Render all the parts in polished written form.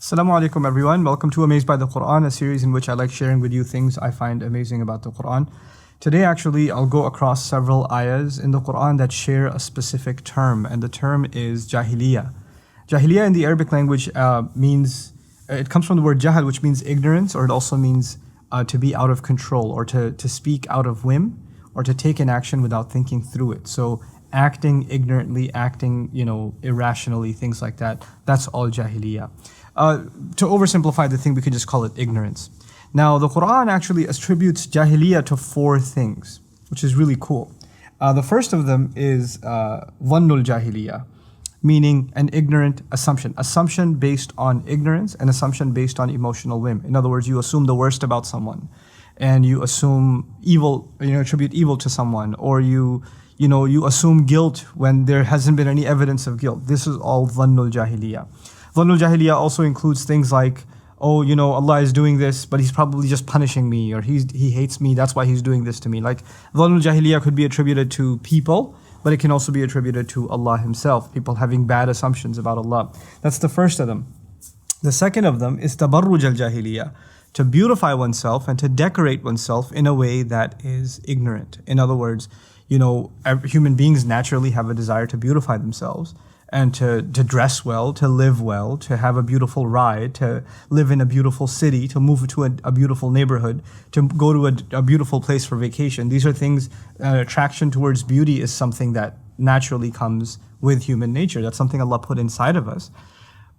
Assalamu alaikum everyone. Welcome to Amazed by the Quran, a series in which I like sharing with you things I find amazing about the Quran. Today actually I'll go across several ayahs in the Quran that share a specific term, and the term is Jahiliyya. Jahiliyya in the Arabic language it comes from the word jahal, which means ignorance, or it also means to be out of control, or to speak out of whim, or to take an action without thinking through it. So acting ignorantly, acting irrationally, things like that, that's all Jahiliyya. To oversimplify the thing, we could just call it ignorance. Now, the Quran actually attributes Jahiliyya to four things, which is really cool. The first of them is Dhannul Jahiliyya, meaning an ignorant assumption. Assumption based on ignorance, and assumption based on emotional whim. In other words, you assume the worst about someone, and you assume evil, attribute evil to someone, or you assume guilt when there hasn't been any evidence of guilt. This is all Dhannul Jahiliyya. Dhannul Jahiliyya also includes things like, Allah is doing this, but He's probably just punishing me, or He hates me, that's why He's doing this to me. Like, Dhannul Jahiliyya could be attributed to people, but it can also be attributed to Allah Himself, people having bad assumptions about Allah. That's the first of them. The second of them is Tabarruj al-Jahiliyya, to beautify oneself and to decorate oneself in a way that is ignorant. In other words, human beings naturally have a desire to beautify themselves, and to dress well, to live well, to have a beautiful ride, to live in a beautiful city, to move to a beautiful neighborhood, to go to a beautiful place for vacation. These are things, attraction towards beauty is something that naturally comes with human nature. That's something Allah put inside of us.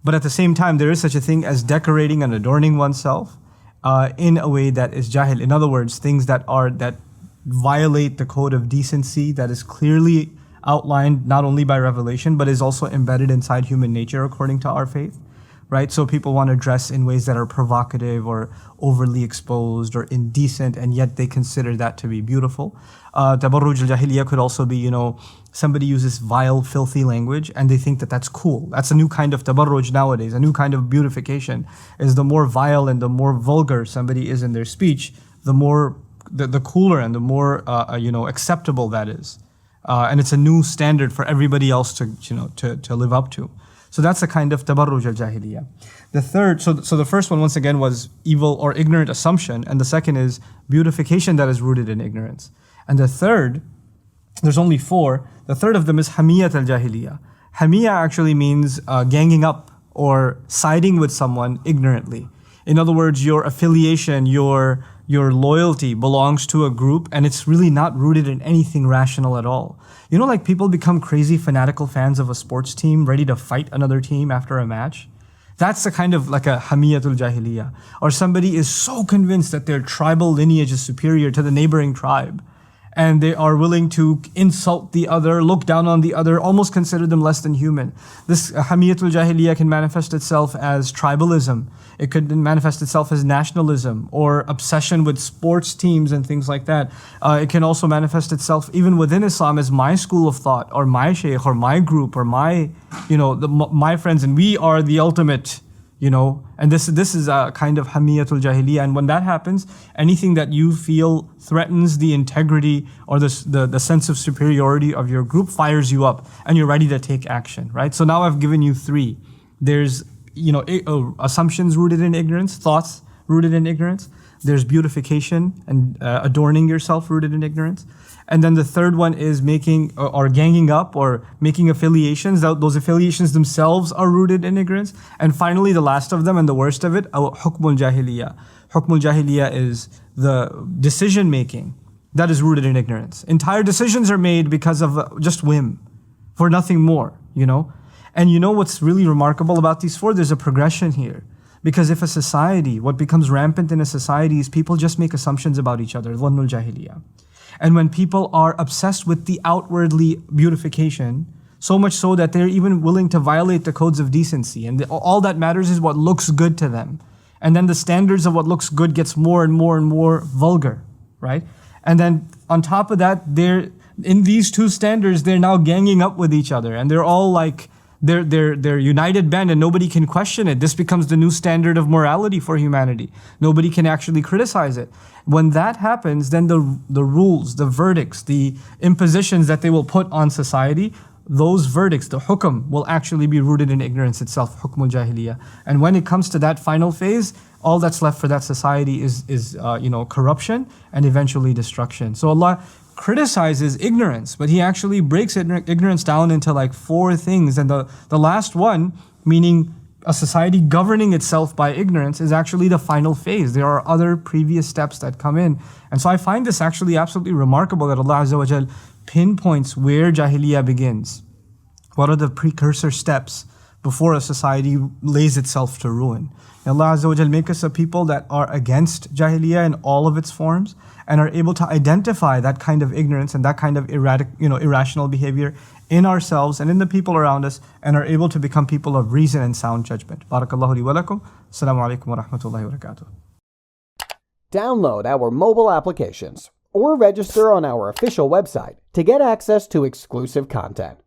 But at the same time, there is such a thing as decorating and adorning oneself in a way that is jahil. In other words, things that violate the code of decency that is clearly outlined not only by revelation, but is also embedded inside human nature according to our faith, right? So people want to dress in ways that are provocative or overly exposed or indecent, and yet they consider that to be beautiful. Tabarruj al-Jahiliyya could also be, somebody uses vile, filthy language and they think that that's cool. That's a new kind of tabarruj nowadays. A new kind of beautification is the more vile and the more vulgar somebody is in their speech, the more, the cooler and the more, acceptable that is. And it's a new standard for everybody else to live up to. So that's a kind of tabarruj al-Jahiliyya. The third, so the first one once again was evil or ignorant assumption, and the second is beautification that is rooted in ignorance. And the third, there's only four, the third of them is hamiyat al-Jahiliyya. Hamiyya actually means ganging up or siding with someone ignorantly. In other words, your affiliation, your loyalty belongs to a group, and it's really not rooted in anything rational at all. Like people become crazy fanatical fans of a sports team, ready to fight another team after a match. That's the kind of like a hamiyatul jahiliyyah. Or somebody is so convinced that their tribal lineage is superior to the neighboring tribe, and they are willing to insult the other, look down on the other, almost consider them less than human. This hamiyatul jahiliyyah can manifest itself as tribalism. It could manifest itself as nationalism or obsession with sports teams and things like that. It can also manifest itself even within Islam as my school of thought, or my shaykh, or my group, or my friends, and we are the ultimate. And this is a kind of hamiyatul jahiliyyah. And when that happens, anything that you feel threatens the integrity or the sense of superiority of your group fires you up, and you're ready to take action, right? So now I've given you three. There's assumptions rooted in ignorance, thoughts rooted in ignorance. There's beautification and adorning yourself rooted in ignorance. And then the third one is making or ganging up or making affiliations. Those affiliations themselves are rooted in ignorance. And finally, the last of them and the worst of it, hukmul jahiliyya. Hukmul jahiliyya is the decision making that is rooted in ignorance. Entire decisions are made because of just whim, for nothing more, And what's really remarkable about these four? There's a progression here. Because if a society, what becomes rampant in a society is people just make assumptions about each other, dhannul jahiliyya. And when people are obsessed with the outwardly beautification, so much so that they're even willing to violate the codes of decency, and all that matters is what looks good to them. And then the standards of what looks good gets more and more and more vulgar, right? And then on top of that, in these two standards, they're now ganging up with each other, and they're all like, they're united band, and nobody can question it. This becomes the new standard of morality for humanity. Nobody can actually criticize it. When that happens, then the rules, the verdicts, the impositions that they will put on society those verdicts, the hukm, will actually be rooted in ignorance itself, hukmul jahiliyyah. And when it comes to that final phase, all that's left for that society is corruption and eventually destruction. So Allah criticizes ignorance, but He actually breaks ignorance down into like 4 things. And the last one, meaning a society governing itself by ignorance, is actually the final phase. There are other previous steps that come in. And so I find this actually absolutely remarkable that Allah Azza wa Jal pinpoints where Jahiliyyah begins. What are the precursor steps before a society lays itself to ruin? And Allah Azza wa Jal make us a people that are against Jahiliyyah in all of its forms and are able to identify that kind of ignorance and that kind of irrational behavior in ourselves and in the people around us, and are able to become people of reason and sound judgment. Barakallahu li wa lakum. Assalamu alaikum wa rahmatullahi wa barakatuh. Download our mobile applications or register on our official website to get access to exclusive content.